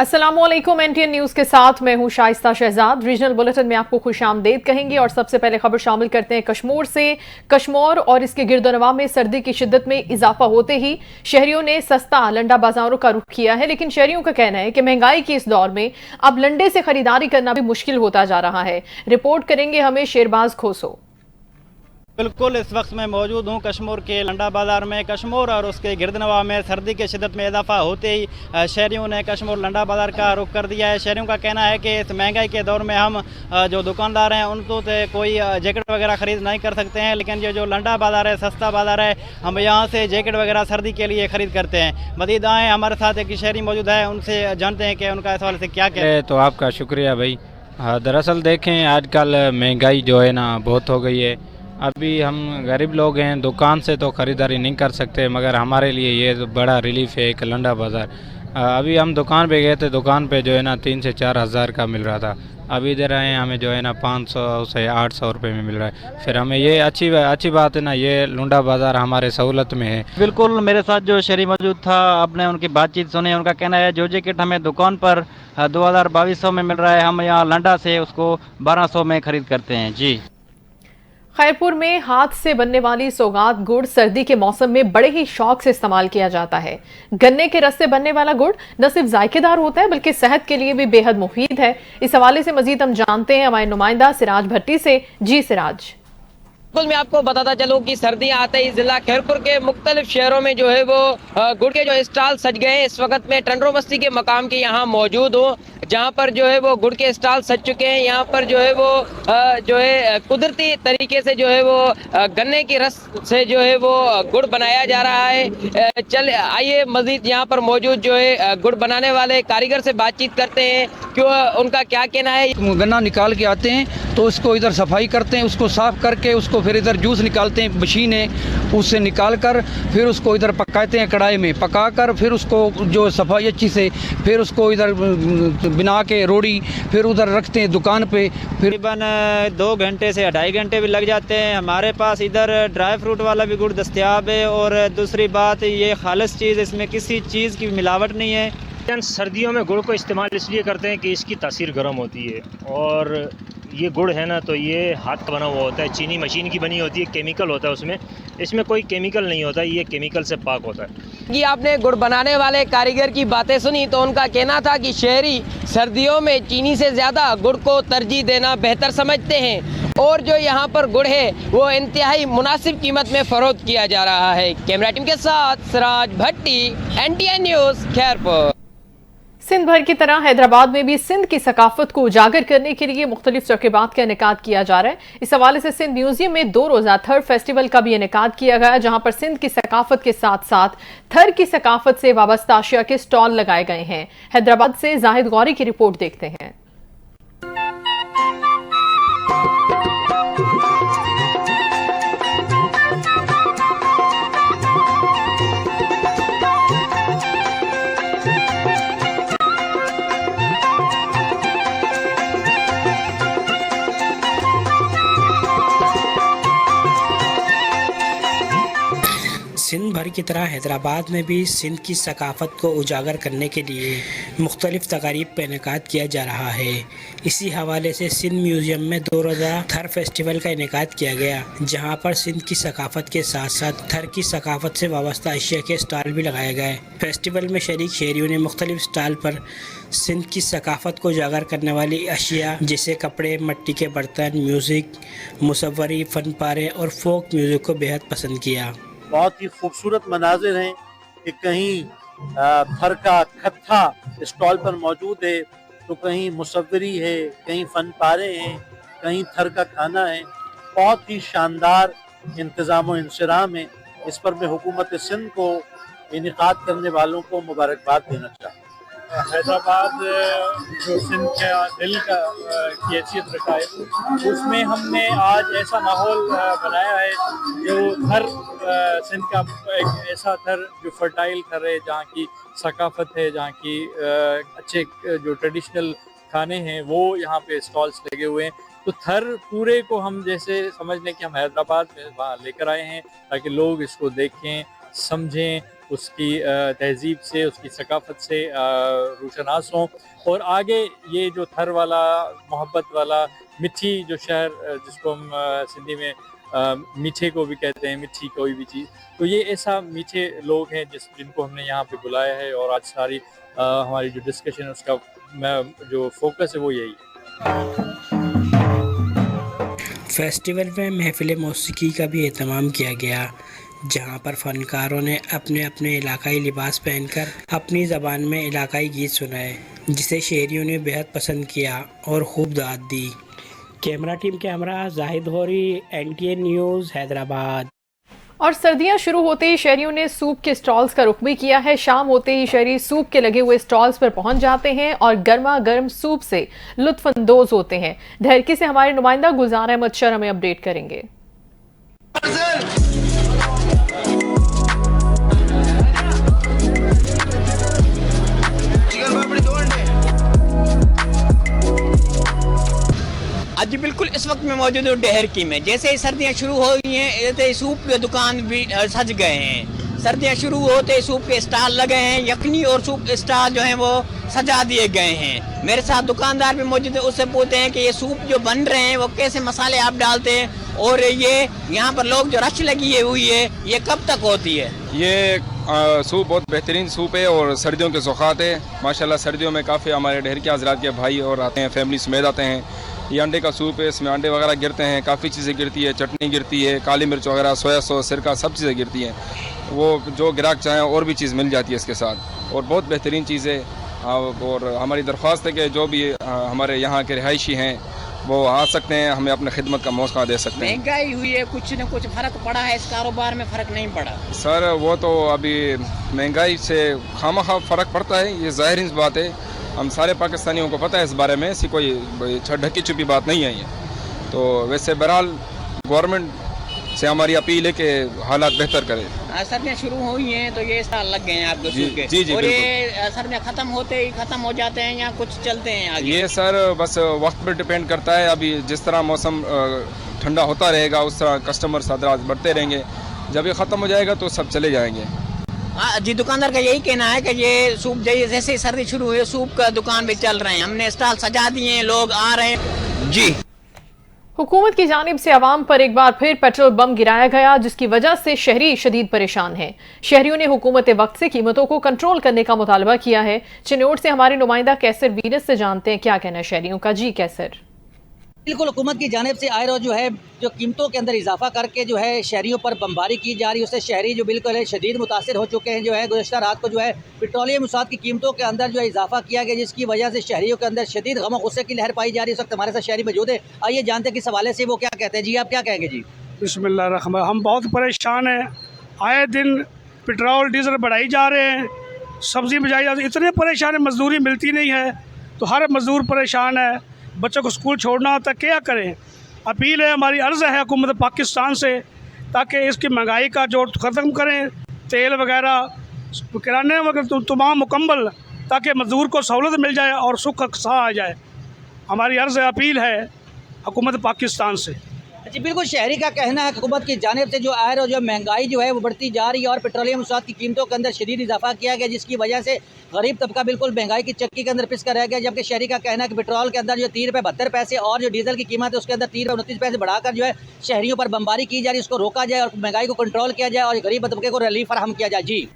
अस्सलामुअलैकुम। NTN news के साथ मैं हूं शाइस्ता शहजाद। रीजनल बुलेटिन में आपको खुशामदीद कहेंगे और सबसे पहले खबर शामिल करते हैं कश्मीर से। कश्मीर और इसके गिरदोनवा में सर्दी की शिद्दत में इजाफा होते ही शहरियों ने सस्ता लंडा बाजारों का रुख किया है, लेकिन शहरियों का कहना है कि महंगाई के इस दौर में अब लंडे से खरीदारी करना भी मुश्किल होता जा रहा है। रिपोर्ट करेंगे हमें शेरबाज खोसो। बिल्कुल, इस वक्त मैं मौजूद हूँ कश्मीर के लंडा बाज़ार में। कश्मीर और उसके गिरदनवा में सर्दी की शिद्दत में इजाफा होते ही शहरियों ने कश्मीर लंडा बाज़ार का रुख कर दिया है। शहरियों का कहना है कि इस महंगाई के दौर में हम जो दुकानदार हैं उनको तो कोई जैकेट वगैरह ख़रीद नहीं कर सकते हैं, लेकिन ये जो लंडा बाज़ार है, सस्ता बाज़ार है, हम यहाँ से जैकेट वगैरह सर्दी के लिए ख़रीद करते हैं। मज़ीद आए हमारे साथ एक शहरी मौजूद है, उनसे जानते हैं कि उनका इस हवाले से क्या कहना है। तो आपका शुक्रिया भाई। दरअसल देखें, आजकल महंगाई जो है ना बहुत हो गई है। अभी हम गरीब लोग हैं, दुकान से तो ख़रीदारी नहीं कर सकते, मगर हमारे लिए ये तो बड़ा रिलीफ है एक लंडा बाज़ार। अभी हम दुकान पे गए थे, दुकान पे जो है ना 3 से 4 हज़ार का मिल रहा था। अभी इधर आए हमें जो है ना 500 से 800 रुपये में मिल रहा है। फिर हमें ये अच्छी बात है ना, ये लंडा बाज़ार हमारे सहूलत में है। बिल्कुल, मेरे साथ जो शहरी मौजूद था, आपने उनकी बातचीत सुनी। उनका कहना है जो जैकेट हमें दुकान पर 2200 में मिल रहा है, हम यहाँ लंडा से उसको 1200 में ख़रीद करते हैं। जी। खैरपुर में हाथ से बनने वाली सौगात गुड़ सर्दी के मौसम में बड़े ही शौक से इस्तेमाल किया जाता है। गन्ने के रस से बनने वाला गुड़ न सिर्फ जायकेदार होता है बल्कि सेहत के लिए भी बेहद मुफीद है। इस हवाले से मजीद हम जानते हैं हमारे नुमाइंदा सिराज भट्टी से। जी सिराज। बिल्कुल, मैं आपको बताता चलूं कि सर्दियां आते ही जिला खैरपुर के मुख्तलिफ शहरों में जो है वो गुड़ के जो स्टॉल सज गए हैं। इस वक्त मैं टंडरो बस्ती के मकाम के यहाँ मौजूद हूँ, जहाँ पर जो है वो गुड़ के स्टॉल सज चुके हैं। यहाँ पर जो है वो जो है कुदरती तरीके से जो है वो गन्ने के रस से जो है वो गुड़ बनाया जा रहा है। चल आइए मजीद यहाँ पर मौजूद जो है गुड़ बनाने वाले कारीगर से बातचीत करते हैं कि उनका क्या कहना है। गन्ना निकाल के आते हैं तो उसको इधर सफाई करते हैं, उसको साफ करके उसको फिर इधर जूस निकालते हैं, मशीन है उससे निकाल कर फिर उसको इधर पकाते हैं, कढ़ाई में पका कर फिर उसको जो सफाई अच्छी से फिर उसको इधर बना के रोड़ी फिर उधर रखते हैं दुकान पे। फिर तकरीबन 2 घंटे से 2.5 घंटे भी लग जाते हैं। हमारे पास इधर ड्राई फ्रूट वाला भी गुड़ दस्तयाब है, और दूसरी बात ये खालिस चीज़, इसमें किसी चीज़ की मिलावट नहीं है। सर्दियों में गुड़ को इस्तेमाल इसलिए करते हैं कि इसकी तासीर गर्म होती है, और ये गुड़ है ना तो ये हाथ का बना हुआ होता है, चीनी मशीन की बनी होती है, केमिकल होता है उसमें। इसमें कोई केमिकल नहीं होता, ये केमिकल से पाक होता है। कि आपने गुड़ बनाने वाले कारीगर की बातें सुनी तो उनका कहना था कि शहरी सर्दियों में चीनी से ज़्यादा गुड़ को तरजीह देना बेहतर समझते हैं, और जो यहाँ पर गुड़ है वो इंतहाई मुनासिब कीमत में फरोख्त किया जा रहा है। कैमरा टीम के साथ सिराज भट्टी, एनटीएन न्यूज़, खैरपुर। सिंध भर की तरह हैदराबाद में भी सिंध की सकाफत को उजागर करने के लिए मुख्तलिफ तकरीबात का इनेकाद किया जा रहा है। इस हवाले से सिंध म्यूजियम में 2 रोजा थर फेस्टिवल का भी इनेकाद किया गया, जहां पर सिंध की सकाफत के साथ साथ थर की सकाफत से वाबस्ता अशिया के स्टॉल लगाए गए हैं। हैदराबाद से जाहिद गौरी की रिपोर्ट देखते हैं। सिंध भर की तरह हैदराबाद में भी सिंध की सकाफ़त को उजागर करने के लिए मुख्तलिफ तकारीब पर इनेकाद किया जा रहा है। इसी हवाले से सिंध म्यूज़ियम में 2 रोज़ा थर फेस्टिवल का इनेकाद किया गया, जहां पर सिंध की सकाफ़त के साथ साथ थर की सकाफ़त से वाबस्ता अशिया के स्टॉल भी लगाए गए। फेस्टिवल में शरीक शहरियों ने मुख्तलिफ स्टॉल पर सिंध की सकाफ़त को उजागर करने वाली अशिया जैसे कपड़े, मिट्टी के बर्तन, म्यूज़िक, मुसव्वरी, फन पारे और फोक म्यूज़िक को बेहद पसंद किया। बहुत ही खूबसूरत मनाजिर हैं कि कहीं थर का खत्था स्टॉल पर मौजूद है, तो कहीं मुसव्वरी है, कहीं फन पारे हैं, कहीं थर का खाना है। बहुत ही शानदार इंतज़ाम व इंसराम है। इस पर मैं हुकूमत सिंध को, इनेकाद करने वालों को मुबारकबाद देना चाहता हूँ। हैदराबाद जो सिंध का दिल का की हैसियत रखा है, उसमें हमने आज ऐसा माहौल बनाया है जो थर सिंध का एक ऐसा थर जो फर्टाइल थर है, जहाँ की सकाफत है, जहाँ की अच्छे जो ट्रेडिशनल खाने हैं वो यहाँ पे स्टॉल्स लगे हुए हैं। तो थर पूरे को हम जैसे समझ लें कि हम हैदराबाद में वहाँ लेकर आए हैं ताकि लोग इसको देखें, समझें, उसकी तहज़ीब से, उसकी सकाफ़त से रोशनास हों और आगे ये जो थर वाला, मोहब्बत वाला, मिठी जो शहर जिसको हम सिंधी में मीठे को भी कहते हैं, मिठी कोई भी चीज़, तो ये ऐसा मीठे लोग हैं जिनको हमने यहाँ पे बुलाया है। और आज सारी हमारी जो डिस्कशन है उसका जो फोकस है वो यही है। फेस्टिवल में महफिल मौसीकी का भी एहतमाम किया गया, जहां पर फनकारों ने अपने अपने इलाकाई लिबास पहनकर अपनी ज़बान में इलाकाई गीत सुनाए, जिसे शहरियों ने बेहद पसंद किया और खूब दाद दी। कैमरा टीम के हमरा जाहिद होरी, NTN न्यूज़, हैदराबाद। और सर्दियां शुरू होते ही शहरियों ने सूप के स्टॉल्स का रुख भी किया है। शाम होते ही शहरी सूप के लगे हुए स्टॉल्स पर पहुंच जाते हैं और गर्मा गर्म सूप से लुत्फअंदोज होते हैं। ढरकी से हमारे नुमाइंदा गुलजार अहमद शर हमें अपडेट करेंगे। आज बिल्कुल इस वक्त में मौजूद हूँ ढहरकी में। जैसे ही सर्दियाँ शुरू हो गई हैं, जैसे ही सूप के दुकान भी सज गए हैं। सर्दियाँ शुरू होते ही सूप के स्टॉल लगे हैं, यखनी और सूप के स्टॉल जो हैं वो सजा दिए गए हैं। मेरे साथ दुकानदार भी मौजूद है, उससे पूछते हैं कि ये सूप जो बन रहे हैं वो कैसे मसाले आप डालते हैं और ये यहाँ पर लोग जो रश लगी हुई है ये कब तक होती है? ये सूप बहुत बेहतरीन सूप है और सर्दियों के ज़ौक़ात है माशाल्लाह। सर्दियों में काफ़ी हमारे ढेर के हज़रात के भाई और आते हैं, फैमिली समेत आते हैं। ये अंडे का सूप है, इसमें अंडे वगैरह गिरते हैं, काफ़ी चीज़ें गिरती है, चटनी गिरती है, काली मिर्च वगैरह, सोया सॉस, सिरका, सब चीज़ें गिरती हैं। वो जो ग्राहक चाहें और भी चीज़ मिल जाती है इसके साथ, और बहुत बेहतरीन चीज़ है। और हमारी दरख्वास्त है कि जो भी हमारे यहाँ के रिहायशी हैं वो आ सकते हैं, हमें अपने खिदमत का मौका दे सकते हैं। महंगाई हुई है, कुछ न कुछ फ़र्क पड़ा है इस कारोबार में? फ़र्क नहीं पड़ा सर, वो तो अभी महंगाई से खामखा फ़र्क पड़ता है, ये ज़ाहिर सी बात है। हम सारे पाकिस्तानियों को पता है इस बारे में, ऐसी कोई ढकी छुपी बात नहीं है ये। तो वैसे बहरहाल गवर्नमेंट से हमारी अपील है कि हालात बेहतर करें। सर्दियाँ शुरू हुई हैं तो ये स्टॉल लग गए हैं आपके सूप के? जी और ये सर्दियाँ ख़त्म होते ही ख़त्म हो जाते हैं या कुछ चलते हैं आगे? ये सर बस वक्त पर डिपेंड करता है। अभी जिस तरह मौसम ठंडा होता रहेगा उस तरह कस्टमर हज़रात बढ़ते रहेंगे। जब ये ख़त्म हो जाएगा तो सब चले जाएंगे। जी, दुकानदार का यही कहना है कि ये सूप जैसे ही सर्दी शुरू हुई, सूप का दुकान भी चल रहे हैं, हमने स्टॉल सजा दिए हैं, लोग आ रहे हैं। जी, हुकूमत की जानिब से आवाम पर एक बार फिर पेट्रोल बम गिराया गया, जिसकी वजह से शहरी शदीद परेशान हैं। शहरियों ने हुकूमत वक्त से कीमतों को कंट्रोल करने का मुतालबा किया है। चिनौट से हमारे नुमाइंदा कैसर वीरस से जानते हैं क्या कहना है शहरियों का। जी कैसर। बिल्कुल, हुकूमत की जानिब से आए रोज जो है जो कीमतों के अंदर इजाफा करके जो है शहरियों पर बमबारी की जा रही है, उससे शहरी जो बिल्कुल है शदीद मुतासिर हो चुके हैं। जो है गुज़श्ता रात को जो है पेट्रोलियम मसाद की कीमतों के अंदर जो है इजाफा किया गया, जिसकी वजह से शहरियों के अंदर शदीद गम और गुस्से की लहर पाई जा रही है। इस वक्त हमारे साथ शहरी मौजूद है, आइए जानते हैं किस हवाले से वो क्या कहते हैं। जी, आप क्या कहेंगे? जी बिस्मिल्लाह, हम बहुत परेशान हैं। आए दिन पेट्रोल डीजल बढ़ाई जा रहे हैं, सब्ज़ी बढ़ाई जा रही है, इतने परेशान है, मजदूरी मिलती नहीं है तो हर मजदूर परेशान है। बच्चों को स्कूल छोड़ना होता है, क्या करें? अपील है, हमारी अर्ज़ है हुकूमत पाकिस्तान से, ताकि इसकी महंगाई का जोर ख़त्म करें, तेल वगैरह किराने वगैरह तमाम मुकम्मल, ताकि मजदूर को सहूलत मिल जाए और सुख सा आ जाए। हमारी अर्ज़ है, अपील है हुकूमत पाकिस्तान से। जी बिल्कुल, शहरी का कहना है हुकूमत की जानिब से जो आए जो महंगाई जो है वो बढ़ती जा रही है और पेट्रोलियम मसाद की कीमतों के अंदर शदीद इजाफा किया गया, जिसकी वजह से गरीब तबका बिल्कुल महंगाई की चक्की के अंदर पिस कर रह गया। जबकि शहरी का कहना है कि पेट्रोल के अंदर जो 3 रुपये 72 पैसे और जो डीजल की कीमत है उसके अंदर 3 रुपये 29 पैसे बढ़ाकर जो है शहरियों पर बमबारी की जा रही है, उसको रोका जाए और महंगाई को कंट्रोल किया जाए और गरीब तबके को रिलीफ फराहम किया जाए। जी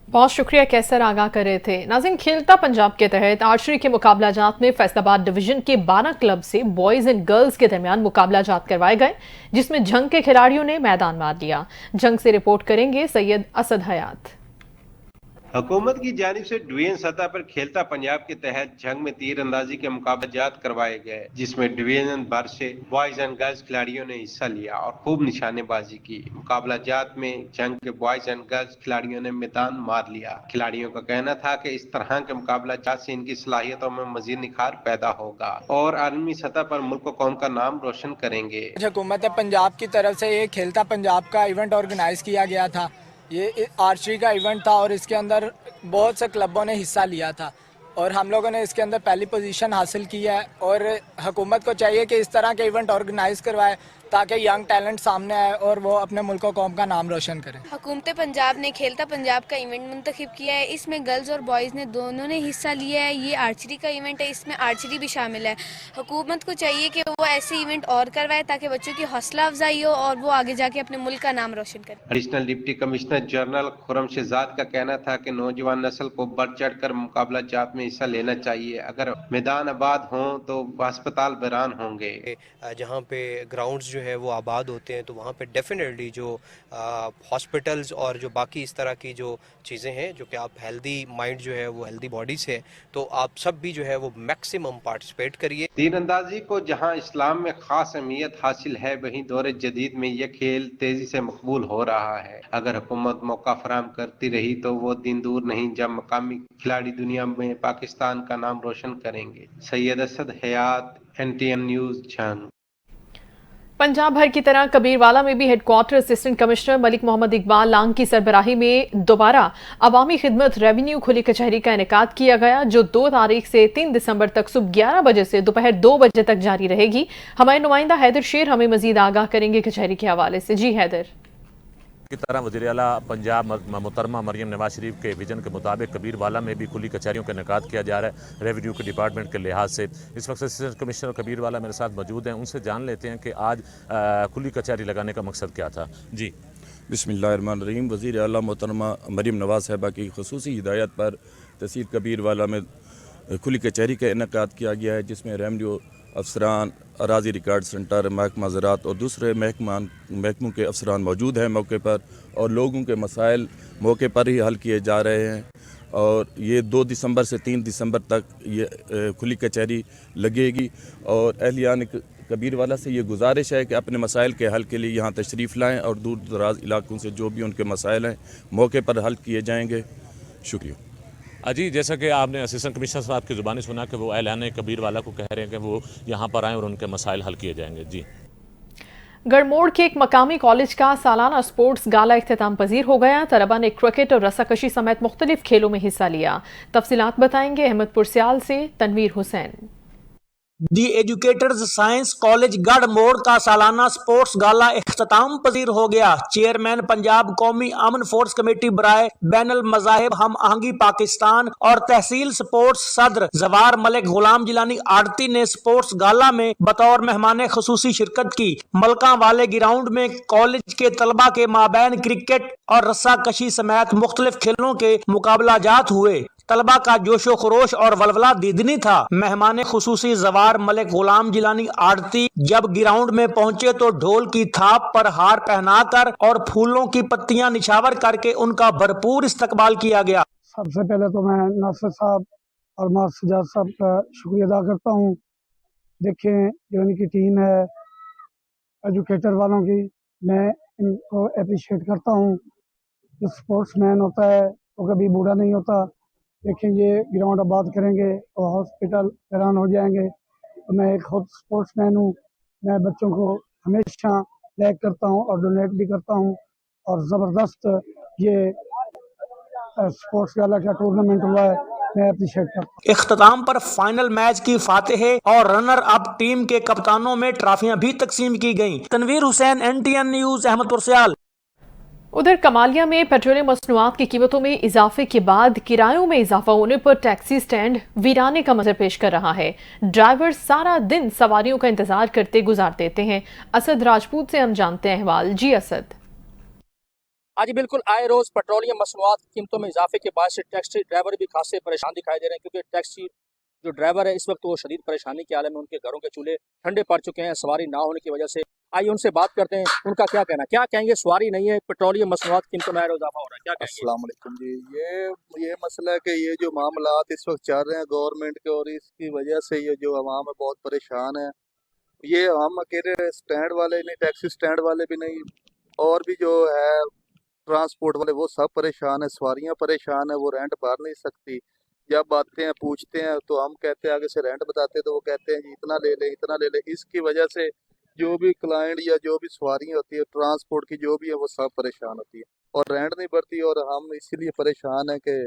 बहुत शुक्रिया कैसर, आगाह कर रहे थे। नाज़रीन, खेलता पंजाब के तहत आर्चरी के मुकाबला जात में फैसलाबाद डिवीजन के 12 क्लब से बॉयज़ एंड गर्ल्स के दरमियान मुकाबला जात करवाए गए, जिसमें जंग के खिलाड़ियों ने मैदान मार लिया। जंग से रिपोर्ट करेंगे सैयद असद हयात। हुकूमत की जानिब से डिवीजन सतह पर खेलता पंजाब के तहत जंग में तीरंदाजी के मुकाबले जात करवाए गए, जिसमें डिवीजन भर से बॉयज एंड गर्ल्स खिलाड़ियों ने हिस्सा लिया और खूब निशानेबाजी की। मुकाबला जात में जंग के बॉयज एंड गर्ल्स खिलाड़ियों ने मैदान मार लिया। खिलाड़ियों का कहना था कि इस तरह के मुकाबला जात से इनकी सलाहियतों में मजीद निखार पैदा होगा और आलमी सतह पर मुल्क व कौम का नाम रोशन करेंगे। हुकूमत पंजाब की तरफ से ये खेलता पंजाब का इवेंट ऑर्गेनाइज किया गया था। ये आर्चरी का इवेंट था और इसके अंदर बहुत से क्लबों ने हिस्सा लिया था। और हम लोगों ने इसके अंदर पहली पोजीशन हासिल की है। और हुकूमत को चाहिए कि इस तरह के इवेंट ऑर्गेनाइज करवाए ताकि यंग टैलेंट सामने आए और वो अपने मुल्क और कौम का नाम रोशन करें। हुकूमत पंजाब ने खेलता पंजाब का इवेंट मुंतखब किया है। इसमें गर्ल्स और बॉयज़ ने दोनों ने हिस्सा लिया है। ये आर्चरी का इवेंट है, इसमें आर्चरी भी शामिल है। हुकूमत को चाहिए कि वो ऐसे इवेंट और करवाए ताकि बच्चों की हौसला अफजाई हो और वो आगे जाके अपने मुल्क का नाम रोशन करें। Additional deputy commissioner general Khurram Shahzad का कहना था कि नौजवान नस्ल को बढ़ चढ़ कर मुकाबला जात में हिस्सा लेना चाहिए। अगर मैदान आबाद हों तो अस्पताल वीरान होंगे। जहाँ पे ग्राउंड्स जो है वो आबाद होते हैं तो वहाँ पे डेफिनेटली जो हॉस्पिटल्स और जो बाकी इस तरह की जो चीज़ें हैं, जो कि आप हेल्दी माइंड जो है वो हेल्दी बॉडी से है, तो आप सब भी जो है वो मैक्सिमम पार्टिसिपेट करिए। तीरंदाजी को जहां इस्लाम में खास अहमियत हासिल है, वहीं दौरे जदीद में यह खेल तेजी से मकबूल हो रहा है। अगर हुकूमत मौका फराम करती रही तो वो दिन दूर नहीं जब मकामी खिलाड़ी दुनिया में पाकिस्तान का नाम रोशन करेंगे। Syed Asad Hayat, NTN news, Jang. पंजाब भर की तरह कबीरवाला में भी headquarter assistant commissioner Malik Mohammad Iqbal Lang की सरबराही में दोबारा अवामी खिदमत रेवेन्यू खुली कचहरी का इनेकाद किया गया, जो 2 तारीख से 3 दिसंबर तक सुबह 11 बजे से दोपहर 2 बजे तक जारी रहेगी। हमारे नुमाइंदा हैदर शेर हमें मजीद आगाह करेंगे कचहरी के हवाले से। जी हैदर। की तरह वज़ीर आला पंजाब मोहतरमा मरियम नवाज शरीफ के विजन के मुताबिक कबीरवाला में भी खुली कचहरियों का इनेकाद किया जा रहा है रेवेन्यू के डिपार्टमेंट के लिहाज से। इस वक्त असिस्टेंट कमिश्नर कबीरवाला मेरे साथ मौजूद हैं, उनसे जान लेते हैं कि आज खुली कचहरी लगाने का मकसद क्या था। जी बिस्मिल्लाहिर्रहमानिर्रहीम। वज़ीर आला मोहतरमा मरियम नवाज साहिबा की खुसूसी हिदायत पर तहसील कबीरवाला में खुली कचहरी का इनेकाद किया गया है, जिसमें रेवेन्यू अफसरान, अराजी रिकॉर्ड सेंटर, महकमा ज़राअत और दूसरे महकमों के अफसरान मौजूद हैं मौके पर, और लोगों के मसाइल मौके पर ही हल किए जा रहे हैं। और ये 2 दिसंबर से 3 दिसंबर तक ये खुली कचहरी लगेगी। और अहलियान कबीरवाला से ये गुजारिश है कि अपने मसाइल के हल के लिए यहाँ तशरीफ़ लाएँ और दूर दराज इलाकों से जो भी उनके मसाइल हैं मौके पर हल किए जाएंगे। शुक्रिया। अजी, जैसा कि आपने असिस्टेंट कमिश्नर साहब की ज़ुबानी सुना कि वो ऐलान कबीरवाला को कह रहे हैं कि वो यहाँ पर आएँ और उनके मसाइल हल किए जाएंगे। जी। गढ़मोड़ के एक मकामी कॉलेज का सालाना स्पोर्ट्स गाला इख्तिताम पजीर हो गया। तलबा ने क्रिकेट और रस्साकशी समेत मुख्तलिफ खेलों में हिस्सा लिया। तफसीलात बताएंगे अहमदपुर सियाल से तनवीर हुसैन। दी एजुकेटर्स साइंस कॉलेज गढ़मोड़ का सालाना स्पोर्ट्स गाला इख्तिताम पजीर हो गया। चेयरमैन पंजाब कौमी अमन फोर्स कमेटी बराए बैनुल मज़ाहिब हम आहंगी पाकिस्तान और तहसील स्पोर्ट्स सदर जवार मलिक गुलाम जिलानी आड़ती ने स्पोर्ट्स गाला में बतौर मेहमान खुसूसी शिरकत की। मलका वाले ग्राउंड में कॉलेज के तलबा के माबैन क्रिकेट और रस्साकशी समेत मुख्तलिफ खेलों के मुकाबलाजात हुए। तलबा का जोशो खरोश और वलवला दीदनी था। मेहमान खुसूसी जवार मलिक गुलाम जिलानी आड़ती जब ग्राउंड में पहुंचे तो ढोल की थाप पर हार पहनाकर और फूलों की पत्तियां निछावर करके उनका भरपूर इस्तकबाल किया गया। सबसे पहले तो मैं नासिर साहब और मोहम्मद सजाद साहब का शुक्रिया अदा करता हूँ। देखें, जो इनकी टीम है एजुकेटर वालों की, मैं इनको अप्रिशिएट करता हूँ। जो स्पोर्ट्समैन होता है वो कभी बूढ़ा नहीं होता। देखें, ये ग्राउंड आबाद करेंगे और हॉस्पिटल हैरान हो जाएंगे। तो मैं एक खुद स्पोर्ट्समैन हूँ, मैं बच्चों को हमेशा लैक करता हूँ और डोनेट भी करता हूँ। और ज़बरदस्त ये स्पोर्ट्स गाला का टूर्नामेंट हुआ है, मैं अप्रिशिएट करता हूँ। इख्तिताम पर फाइनल मैच की फातिहे और रनर अप टीम के कप्तानों में ट्रॉफियां भी तकसीम की गयी। तनवीर हुसैन, NTN न्यूज़, अहमदपुर सियाल। उधर कमालिया में पेट्रोलियम मसनूआत की कीमतों में इजाफे के बाद किरायों में इजाफा होने पर टैक्सी स्टैंड वीराने का मंजर पेश कर रहा है। ड्राइवर सारा दिन सवारियों का इंतजार करते गुजार देते हैं। असद राजपूत से हम जानते हैं अहवाल। जी असद। आज बिल्कुल आए रोज पेट्रोलियम मसनूआत की कीमतों में इजाफे के बाद से टैक्सी ड्राइवर भी खासे परेशान दिखाई दे रहे हैं, क्योंकि टैक्सी जो ड्राइवर है इस वक्त वो शदीद परेशानी के आलम में, उनके घरों के चूल्हे ठंडे पड़ चुके हैं सवारी ना होने की वजह से। आइए उनसे बात करते हैं, उनका क्या कहना, क्या कहेंगे। सवारी नहीं है, पेट्रोलियम मसनूआत कीमतों में इजाफा हो रहा है, क्या कहेंगे। अस्सलाम वालेकुम जी, ये मसला है कि ये जो मामलात इस वक्त चल रहे हैं गवर्नमेंट के, और इसकी वजह से ये जो अवाम है बहुत परेशान है। ये हम अकेले स्टैंड वाले नहीं, टैक्सी स्टैंड वाले भी नहीं, और भी जो है ट्रांसपोर्ट वाले वो सब परेशान है। सवारियाँ परेशान है, वो रेंट भर नहीं सकती। जब आते हैं पूछते हैं तो हम कहते हैं आगे से रेंट बताते हैं तो वो कहते हैं जी इतना ले ले इतना ले ले। इसकी वजह से जो भी क्लाइंट या जो भी सवारियाँ होती है ट्रांसपोर्ट की जो भी है वो सब परेशान होती है और रेंट नहीं बढ़ती। और हम इसीलिए परेशान हैं कि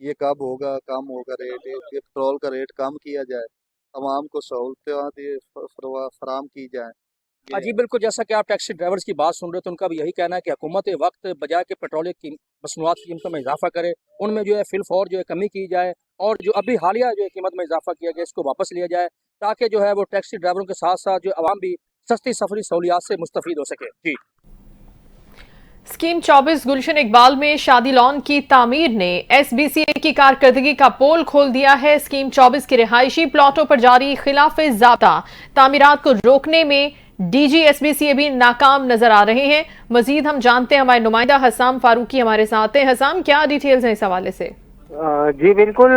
ये कब होगा, कम होगा रेट, ये पेट्रोल का रेट कम किया जाए, आवाम को सहूलतें फराम की जाए। जी बिल्कुल, जैसा कि आप टैक्सी ड्राइवर्स की बात सुन रहे थे, उनका भी यही कहना है कि हुकूमत वक्त बजाय के पेट्रोल की मसनूआत की कीमतों में इजाफा करे, उनमें जो है फिलफौर जो है कमी की जाए और जो अभी हालिया जो है कीमत में इजाफा किया गया इसको वापस लिया जाए, ताकि जो है वो टैक्सी ड्राइवरों के साथ साथ जो आवाम भी सस्ती सफरी सहूलियात से मुस्तफीद हो सके। जी स्कीम 24 गुलशन इकबाल में शादी लॉन की तामीर ने SBCA की कारकर्दगी का पोल खोल दिया है। स्कीम 24 के रिहायशी प्लॉटों पर जारी खिलाफ ज़ाब्ता तामीरात को रोकने में DG SBCA भी नाकाम नजर आ रहे हैं। मजीद हम जानते हैं, हमारे नुमाइंदा हसाम फारूकी हमारे साथ हैं। हसाम, क्या डिटेल्स हैं इस हवाले से? जी बिल्कुल,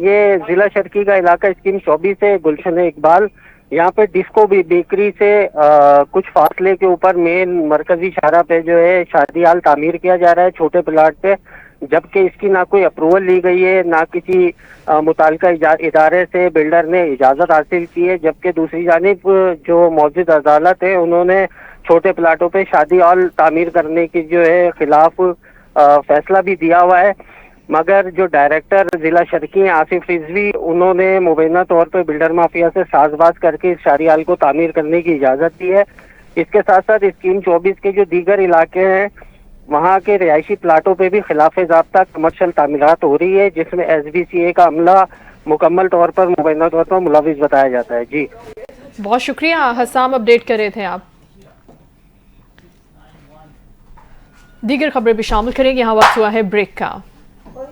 ये जिला शर्की का इलाका स्कीम 24 है, गुलशन इकबाल। यहाँ पे डिस्को बेकरी से कुछ फासले के ऊपर मेन मरकजी शाहरा पे जो है शादी हाल तामीर किया जा रहा है छोटे प्लाट पे, जबकि इसकी ना कोई अप्रूवल ली गई है, ना किसी मुताल्लिका इदारे से बिल्डर ने इजाज़त हासिल की है। जबकि दूसरी जानिब जो मौजूद अदालत है उन्होंने छोटे प्लाटों पे शादी हाल तामीर करने की जो है खिलाफ फैसला भी दिया हुआ है। मगर जो डायरेक्टर जिला शर्की हैं आसिफ रिजवी, उन्होंने मुबैना तौर पर बिल्डर माफिया से साजबाज करके इस शादी हाल को तामीर करने की इजाज़त दी है। इसके साथ साथ स्कीम 24 के जो दीगर इलाके हैं वहाँ के रिहायशी प्लाटों पे भी खिलाफ ज़ाब्ता कमर्शियल तामीरात हो रही है, जिसमें SBCA का अमला मुकम्मल तौर पर मुबैना तौर पर मुलविस बताया जाता है। जी बहुत शुक्रिया हसाम, अपडेट कर रहे थे आप। दीगर खबरें भी शामिल करेंगे। यहाँ वक्त हुआ है ब्रेक का।